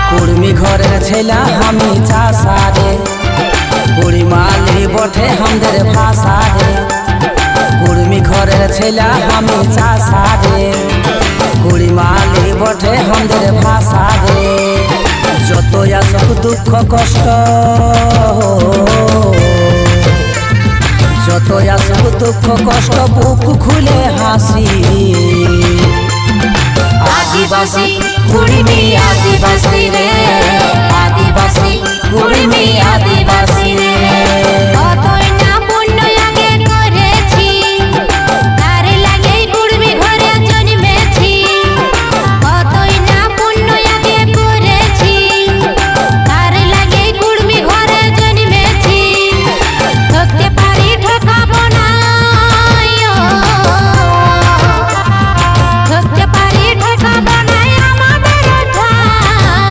कुर्मी घरे छेला हमी चाषा रे कुड़ी माली बठे हमদের भाषा रे कुर्मी घरे छेला हमी चाषा रे कुड़ी माली बठे हमদের भाषा रे যতই আসুক দুঃখ কষ্ট যতই আসুক দুঃখ কষ্ট বুক খুলে হাসি आदिवासी कुर्मी आदिवासी